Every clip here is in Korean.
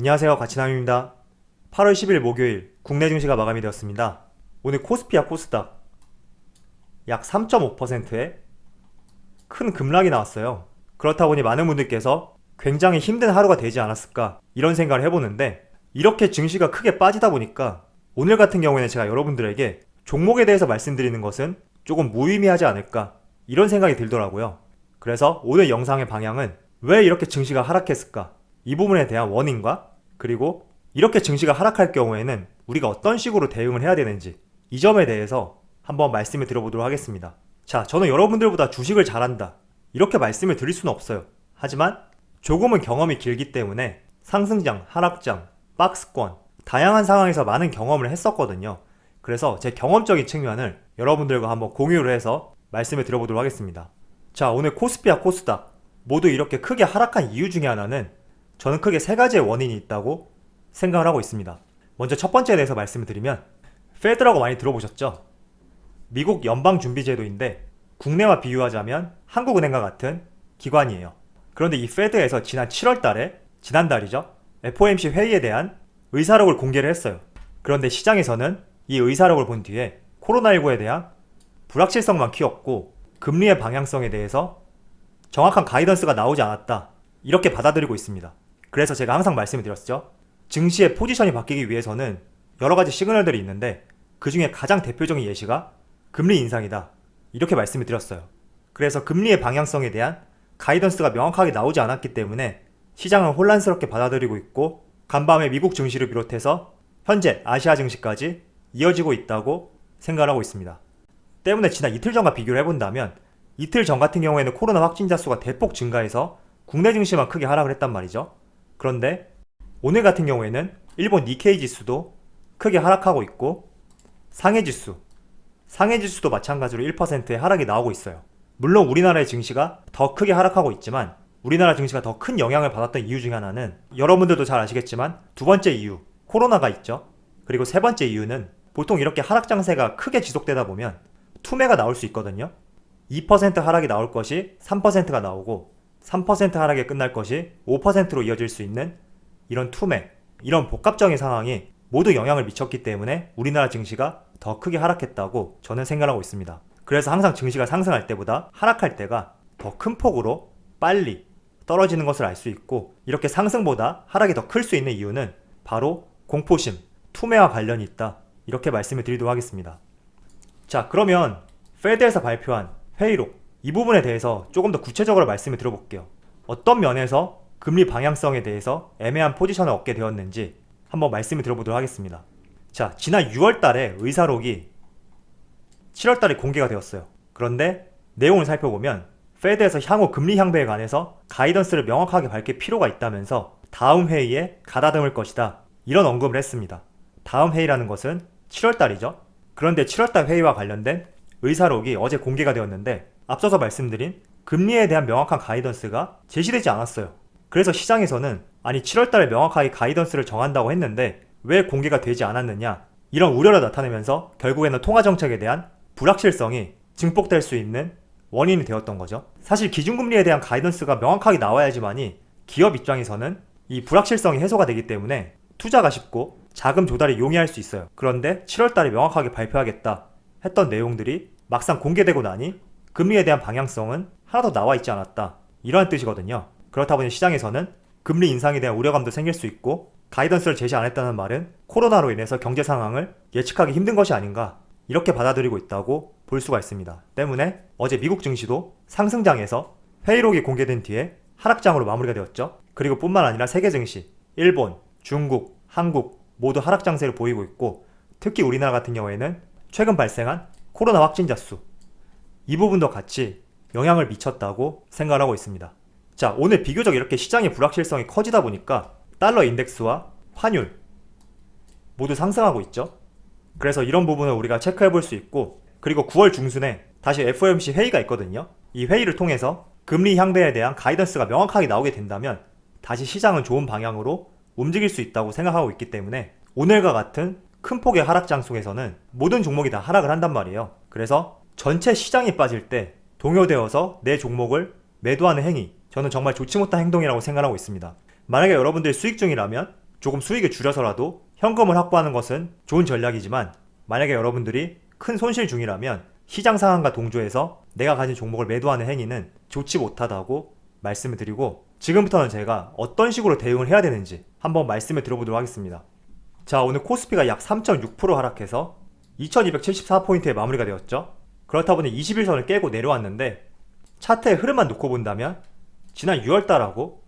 안녕하세요, 가치남입니다. 8월 10일 목요일 국내 증시가 마감이 되었습니다. 오늘 코스피와 코스닥 약 3.5%의 큰 급락이 나왔어요. 그렇다 보니 많은 분들께서 굉장히 힘든 하루가 되지 않았을까 이런 생각을 해보는데, 이렇게 증시가 크게 빠지다 보니까 오늘 같은 경우에는 제가 여러분들에게 종목에 대해서 말씀드리는 것은 조금 무의미하지 않을까 이런 생각이 들더라고요. 그래서 오늘 영상의 방향은 왜 이렇게 증시가 하락했을까, 이 부분에 대한 원인과, 그리고 이렇게 증시가 하락할 경우에는 우리가 어떤 식으로 대응을 해야 되는지, 이 점에 대해서 한번 말씀을 드려보도록 하겠습니다. 자, 저는 여러분들보다 주식을 잘한다 이렇게 말씀을 드릴 수는 없어요. 하지만 조금은 경험이 길기 때문에 상승장, 하락장, 박스권 다양한 상황에서 많은 경험을 했었거든요. 그래서 제 경험적인 측면을 여러분들과 한번 공유를 해서 말씀을 드려보도록 하겠습니다. 자, 오늘 코스피와 코스닥 모두 이렇게 크게 하락한 이유 중에 하나는 저는 크게 세 가지의 원인이 있다고 생각을 하고 있습니다. 먼저 첫 번째에 대해서 말씀을 드리면, 페드라고 많이 들어보셨죠? 미국 연방준비제도인데 국내와 비유하자면 한국은행과 같은 기관이에요. 그런데 이 페드에서 지난 7월 달에, 지난달이죠, FOMC 회의에 대한 의사록을 공개를 했어요. 그런데 시장에서는 이 의사록을 본 뒤에 코로나19에 대한 불확실성만 키웠고 금리의 방향성에 대해서 정확한 가이던스가 나오지 않았다 이렇게 받아들이고 있습니다. 그래서 제가 항상 말씀을 드렸죠. 증시의 포지션이 바뀌기 위해서는 여러 가지 시그널들이 있는데 그 중에 가장 대표적인 예시가 금리 인상이다 이렇게 말씀을 드렸어요. 그래서 금리의 방향성에 대한 가이던스가 명확하게 나오지 않았기 때문에 시장은 혼란스럽게 받아들이고 있고, 간밤에 미국 증시를 비롯해서 현재 아시아 증시까지 이어지고 있다고 생각을 하고 있습니다. 때문에 지난 이틀 전과 비교를 해본다면, 이틀 전 같은 경우에는 코로나 확진자 수가 대폭 증가해서 국내 증시만 크게 하락을 했단 말이죠. 그런데 오늘 같은 경우에는 일본 니케이 지수도 크게 하락하고 있고, 상해 지수도 마찬가지로 1%의 하락이 나오고 있어요. 물론 우리나라의 증시가 더 크게 하락하고 있지만, 우리나라 증시가 더 큰 영향을 받았던 이유 중에 하나는 여러분들도 잘 아시겠지만 두 번째 이유, 코로나가 있죠. 그리고 세 번째 이유는 보통 이렇게 하락 장세가 크게 지속되다 보면 투매가 나올 수 있거든요. 2% 하락이 나올 것이 3%가 나오고, 3% 하락에 끝날 것이 5%로 이어질 수 있는 이런 투매, 이런 복합적인 상황이 모두 영향을 미쳤기 때문에 우리나라 증시가 더 크게 하락했다고 저는 생각하고 있습니다. 그래서 항상 증시가 상승할 때보다 하락할 때가 더 큰 폭으로 빨리 떨어지는 것을 알 수 있고, 이렇게 상승보다 하락이 더 클 수 있는 이유는 바로 공포심, 투매와 관련이 있다 이렇게 말씀을 드리도록 하겠습니다. 자, 그러면 페드에서 발표한 회의록, 이 부분에 대해서 조금 더 구체적으로 말씀을 드려볼게요. 어떤 면에서 금리 방향성에 대해서 애매한 포지션을 얻게 되었는지 한번 말씀을 드려보도록 하겠습니다. 자, 지난 6월 달에 의사록이 7월 달에 공개가 되었어요. 그런데 내용을 살펴보면 페드에서 향후 금리 향배에 관해서 가이던스를 명확하게 밝힐 필요가 있다면서 다음 회의에 가다듬을 것이다 이런 언급을 했습니다. 다음 회의라는 것은 7월 달이죠. 그런데 7월 달 회의와 관련된 의사록이 어제 공개가 되었는데, 앞서서 말씀드린 금리에 대한 명확한 가이던스가 제시되지 않았어요. 그래서 시장에서는 아니 7월 달에 명확하게 가이던스를 정한다고 했는데 왜 공개가 되지 않았느냐 이런 우려를 나타내면서 결국에는 통화정책에 대한 불확실성이 증폭될 수 있는 원인이 되었던 거죠. 사실 기준금리에 대한 가이던스가 명확하게 나와야지만이 기업 입장에서는 이 불확실성이 해소가 되기 때문에 투자가 쉽고 자금 조달이 용이할 수 있어요. 그런데 7월 달에 명확하게 발표하겠다 했던 내용들이 막상 공개되고 나니 금리에 대한 방향성은 하나도 나와 있지 않았다 이러한 뜻이거든요. 그렇다 보니 시장에서는 금리 인상에 대한 우려감도 생길 수 있고, 가이던스를 제시 안 했다는 말은 코로나로 인해서 경제 상황을 예측하기 힘든 것이 아닌가 이렇게 받아들이고 있다고 볼 수가 있습니다. 때문에 어제 미국 증시도 상승장에서 회의록이 공개된 뒤에 하락장으로 마무리가 되었죠. 그리고 뿐만 아니라 세계 증시, 일본, 중국, 한국 모두 하락 장세를 보이고 있고, 특히 우리나라 같은 경우에는 최근 발생한 코로나 확진자 수, 이 부분도 같이 영향을 미쳤다고 생각을 하고 있습니다. 자, 오늘 비교적 이렇게 시장의 불확실성이 커지다 보니까 달러 인덱스와 환율 모두 상승하고 있죠. 그래서 이런 부분을 우리가 체크해 볼 수 있고, 그리고 9월 중순에 다시 FOMC 회의가 있거든요. 이 회의를 통해서 금리 향배에 대한 가이던스가 명확하게 나오게 된다면 다시 시장은 좋은 방향으로 움직일 수 있다고 생각하고 있기 때문에 오늘과 같은 큰 폭의 하락장 속에서는 모든 종목이 다 하락을 한단 말이에요. 그래서 전체 시장이 빠질 때 동요되어서 내 종목을 매도하는 행위, 저는 정말 좋지 못한 행동이라고 생각하고 있습니다. 만약에 여러분들이 수익 중이라면 조금 수익을 줄여서라도 현금을 확보하는 것은 좋은 전략이지만 만약에 여러분들이 큰 손실 중이라면 시장 상황과 동조해서 내가 가진 종목을 매도하는 행위는 좋지 못하다고 말씀을 드리고 지금부터는 제가 어떤 식으로 대응을 해야 되는지 한번 말씀을 들어보도록 하겠습니다. 자, 오늘 코스피가 약 3.6% 하락해서 2274포인트에 마무리가 되었죠. 그렇다 보니 21선을 깨고 내려왔는데 차트의 흐름만 놓고 본다면 지난 6월달하고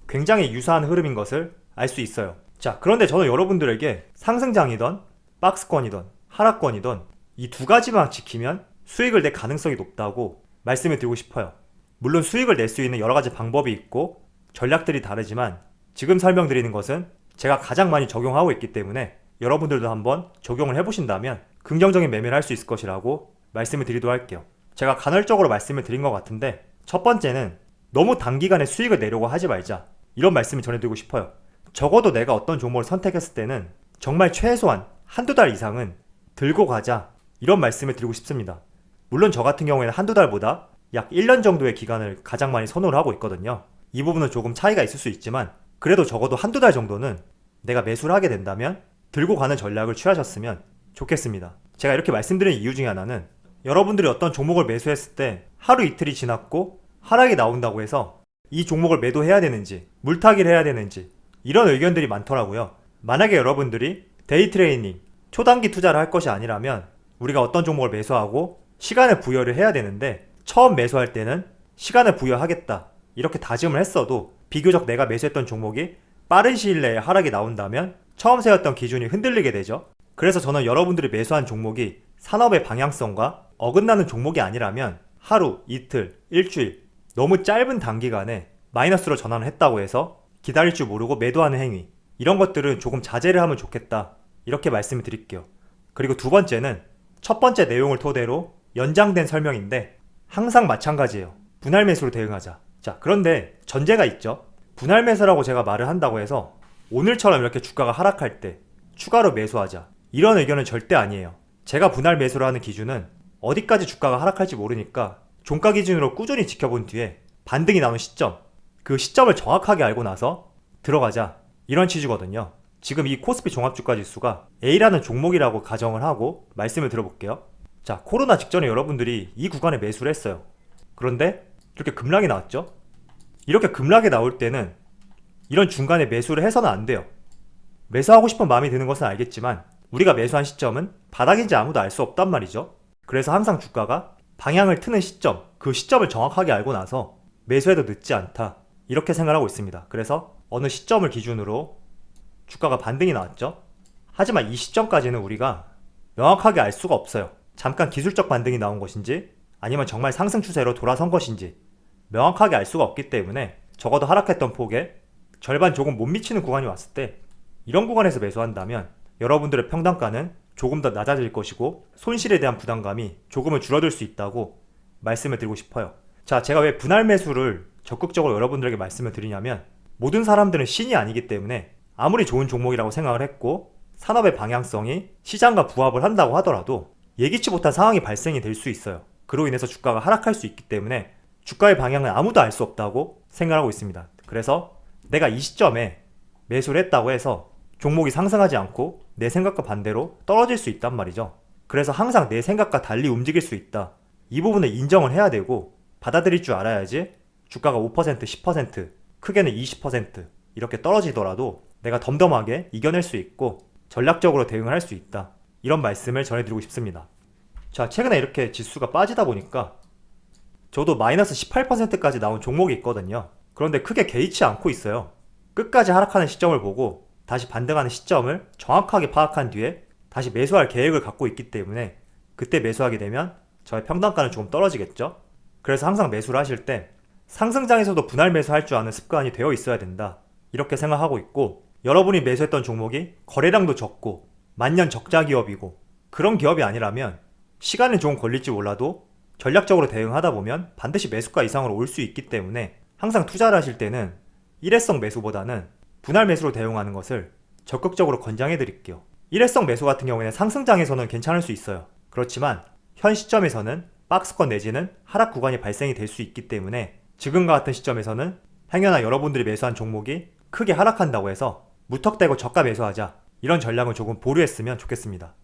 굉장히 유사한 흐름인 것을 알 수 있어요. 자, 그런데 저는 여러분들에게 상승장이던 박스권이던 하락권이던 이 두 가지만 지키면 수익을 낼 가능성이 높다고 말씀을 드리고 싶어요. 물론 수익을 낼 수 있는 여러 가지 방법이 있고 전략들이 다르지만 지금 설명드리는 것은 제가 가장 많이 적용하고 있기 때문에 여러분들도 한번 적용을 해보신다면 긍정적인 매매를 할 수 있을 것이라고 말씀을 드리도록 할게요. 제가 간헐적으로 말씀을 드린 것 같은데 첫 번째는 너무 단기간에 수익을 내려고 하지 말자, 이런 말씀을 전해드리고 싶어요. 적어도 내가 어떤 종목을 선택했을 때는 정말 최소한 한두 달 이상은 들고 가자, 이런 말씀을 드리고 싶습니다. 물론 저 같은 경우에는 한두 달보다 약 1년 정도의 기간을 가장 많이 선호를 하고 있거든요. 이 부분은 조금 차이가 있을 수 있지만 그래도 적어도 한두 달 정도는 내가 매수를 하게 된다면 들고 가는 전략을 취하셨으면 좋겠습니다. 제가 이렇게 말씀드리는 이유 중에 하나는 여러분들이 어떤 종목을 매수했을 때 하루 이틀이 지났고 하락이 나온다고 해서 이 종목을 매도해야 되는지 물타기를 해야 되는지 이런 의견들이 많더라고요. 만약에 여러분들이 데이 트레이닝, 초단기 투자를 할 것이 아니라면 우리가 어떤 종목을 매수하고 시간을 부여를 해야 되는데 처음 매수할 때는 시간을 부여하겠다 이렇게 다짐을 했어도 비교적 내가 매수했던 종목이 빠른 시일 내에 하락이 나온다면 처음 세웠던 기준이 흔들리게 되죠. 그래서 저는 여러분들이 매수한 종목이 산업의 방향성과 어긋나는 종목이 아니라면 하루, 이틀, 일주일 너무 짧은 단기간에 마이너스로 전환을 했다고 해서 기다릴 줄 모르고 매도하는 행위, 이런 것들은 조금 자제를 하면 좋겠다 이렇게 말씀을 드릴게요. 그리고 두 번째는 첫 번째 내용을 토대로 연장된 설명인데 항상 마찬가지예요. 분할 매수로 대응하자. 자, 그런데 전제가 있죠. 분할 매수라고 제가 말을 한다고 해서 오늘처럼 이렇게 주가가 하락할 때 추가로 매수하자, 이런 의견은 절대 아니에요. 제가 분할 매수를 하는 기준은 어디까지 주가가 하락할지 모르니까 종가 기준으로 꾸준히 지켜본 뒤에 반등이 나오는 시점, 그 시점을 정확하게 알고 나서 들어가자, 이런 취지거든요. 지금 이 코스피 종합주가지수가 A라는 종목이라고 가정을 하고 말씀을 들어볼게요. 자, 코로나 직전에 여러분들이 이 구간에 매수를 했어요. 그런데 이렇게 급락이 나왔죠. 이렇게 급락이 나올 때는 이런 중간에 매수를 해서는 안 돼요. 매수하고 싶은 마음이 드는 것은 알겠지만 우리가 매수한 시점은 바닥인지 아무도 알 수 없단 말이죠. 그래서 항상 주가가 방향을 트는 시점, 그 시점을 정확하게 알고 나서 매수해도 늦지 않다, 이렇게 생각하고 있습니다. 그래서 어느 시점을 기준으로 주가가 반등이 나왔죠. 하지만 이 시점까지는 우리가 명확하게 알 수가 없어요. 잠깐 기술적 반등이 나온 것인지 아니면 정말 상승 추세로 돌아선 것인지 명확하게 알 수가 없기 때문에 적어도 하락했던 폭에 절반 조금 못 미치는 구간이 왔을 때 이런 구간에서 매수한다면 여러분들의 평단가는 조금 더 낮아질 것이고 손실에 대한 부담감이 조금은 줄어들 수 있다고 말씀을 드리고 싶어요. 자, 제가 왜 분할 매수를 적극적으로 여러분들에게 말씀을 드리냐면 모든 사람들은 신이 아니기 때문에 아무리 좋은 종목이라고 생각을 했고 산업의 방향성이 시장과 부합을 한다고 하더라도 예기치 못한 상황이 발생이 될 수 있어요. 그로 인해서 주가가 하락할 수 있기 때문에 주가의 방향은 아무도 알 수 없다고 생각하고 있습니다. 그래서 내가 이 시점에 매수를 했다고 해서 종목이 상승하지 않고 내 생각과 반대로 떨어질 수 있단 말이죠. 그래서 항상 내 생각과 달리 움직일 수 있다, 이 부분을 인정을 해야 되고 받아들일 줄 알아야지 주가가 5%, 10%, 크게는 20% 이렇게 떨어지더라도 내가 덤덤하게 이겨낼 수 있고 전략적으로 대응을 할 수 있다, 이런 말씀을 전해드리고 싶습니다. 자, 최근에 이렇게 지수가 빠지다 보니까 저도 마이너스 18%까지 나온 종목이 있거든요. 그런데 크게 개의치 않고 있어요. 끝까지 하락하는 시점을 보고 다시 반등하는 시점을 정확하게 파악한 뒤에 다시 매수할 계획을 갖고 있기 때문에 그때 매수하게 되면 저의 평단가는 조금 떨어지겠죠. 그래서 항상 매수를 하실 때 상승장에서도 분할 매수할 줄 아는 습관이 되어 있어야 된다, 이렇게 생각하고 있고, 여러분이 매수했던 종목이 거래량도 적고 만년 적자 기업이고 그런 기업이 아니라면 시간은 조금 걸릴지 몰라도 전략적으로 대응하다 보면 반드시 매수가 이상으로 올 수 있기 때문에 항상 투자를 하실 때는 일회성 매수보다는 분할 매수로 대응하는 것을 적극적으로 권장해 드릴게요. 일회성 매수 같은 경우에는 상승장에서는 괜찮을 수 있어요. 그렇지만 현 시점에서는 박스권 내지는 하락 구간이 발생이 될 수 있기 때문에 지금과 같은 시점에서는 행여나 여러분들이 매수한 종목이 크게 하락한다고 해서 무턱대고 저가 매수하자, 이런 전략을 조금 보류했으면 좋겠습니다.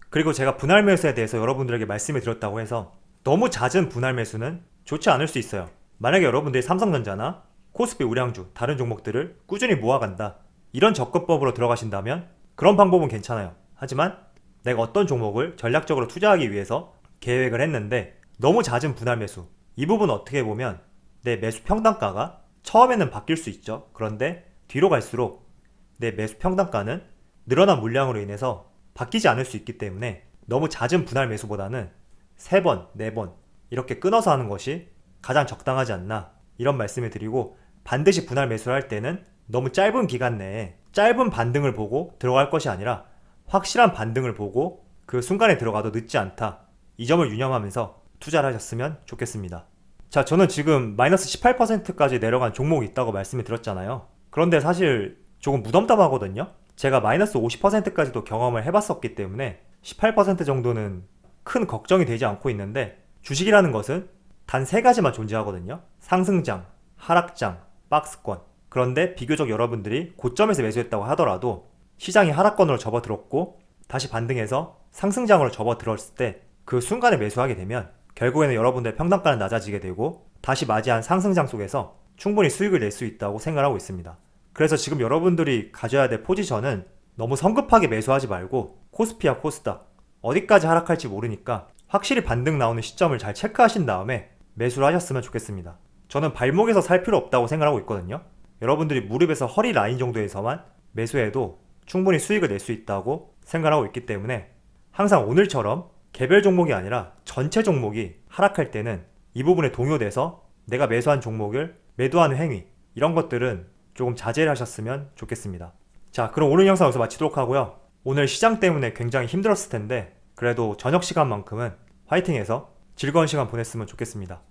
그리고 제가 분할 매수에 대해서 여러분들에게 말씀을 드렸다고 해서 너무 잦은 분할 매수는 좋지 않을 수 있어요. 만약에 여러분들이 삼성전자나 코스피 우량주 다른 종목들을 꾸준히 모아간다, 이런 접근법으로 들어가신다면 그런 방법은 괜찮아요. 하지만 내가 어떤 종목을 전략적으로 투자하기 위해서 계획을 했는데 너무 잦은 분할 매수, 이 부분 어떻게 보면 내 매수 평단가가 처음에는 바뀔 수 있죠. 그런데 뒤로 갈수록 내 매수 평단가는 늘어난 물량으로 인해서 바뀌지 않을 수 있기 때문에 너무 잦은 분할 매수보다는 3번, 4번 이렇게 끊어서 하는 것이 가장 적당하지 않나, 이런 말씀을 드리고, 반드시 분할 매수를 할 때는 너무 짧은 기간 내에 짧은 반등을 보고 들어갈 것이 아니라 확실한 반등을 보고 그 순간에 들어가도 늦지 않다, 이 점을 유념하면서 투자를 하셨으면 좋겠습니다. 자, 저는 지금 마이너스 18%까지 내려간 종목이 있다고 말씀을 드렸잖아요. 그런데 사실 조금 무덤덤하거든요. 제가 마이너스 50%까지도 경험을 해봤었기 때문에 18% 정도는 큰 걱정이 되지 않고 있는데, 주식이라는 것은 단 3가지만 존재하거든요. 상승장, 하락장, 박스권. 그런데 비교적 여러분들이 고점에서 매수했다고 하더라도 시장이 하락권으로 접어들었고 다시 반등해서 상승장으로 접어들었을 때 그 순간에 매수하게 되면 결국에는 여러분들의 평단가는 낮아지게 되고 다시 맞이한 상승장 속에서 충분히 수익을 낼 수 있다고 생각하고 있습니다. 그래서 지금 여러분들이 가져야 될 포지션은 너무 성급하게 매수하지 말고 코스피와 코스닥 어디까지 하락할지 모르니까 확실히 반등 나오는 시점을 잘 체크하신 다음에 매수를 하셨으면 좋겠습니다. 저는 발목에서 살 필요 없다고 생각하고 있거든요. 여러분들이 무릎에서 허리 라인 정도에서만 매수해도 충분히 수익을 낼 수 있다고 생각하고 있기 때문에 항상 오늘처럼 개별 종목이 아니라 전체 종목이 하락할 때는 이 부분에 동요돼서 내가 매수한 종목을 매도하는 행위, 이런 것들은 조금 자제를 하셨으면 좋겠습니다. 자, 그럼 오늘 영상 여기서 마치도록 하고요. 오늘 시장 때문에 굉장히 힘들었을 텐데 그래도 저녁 시간만큼은 화이팅해서 즐거운 시간 보냈으면 좋겠습니다.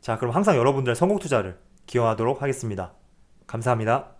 자, 그럼 항상 여러분들의 성공 투자를 기원하도록 하겠습니다. 감사합니다.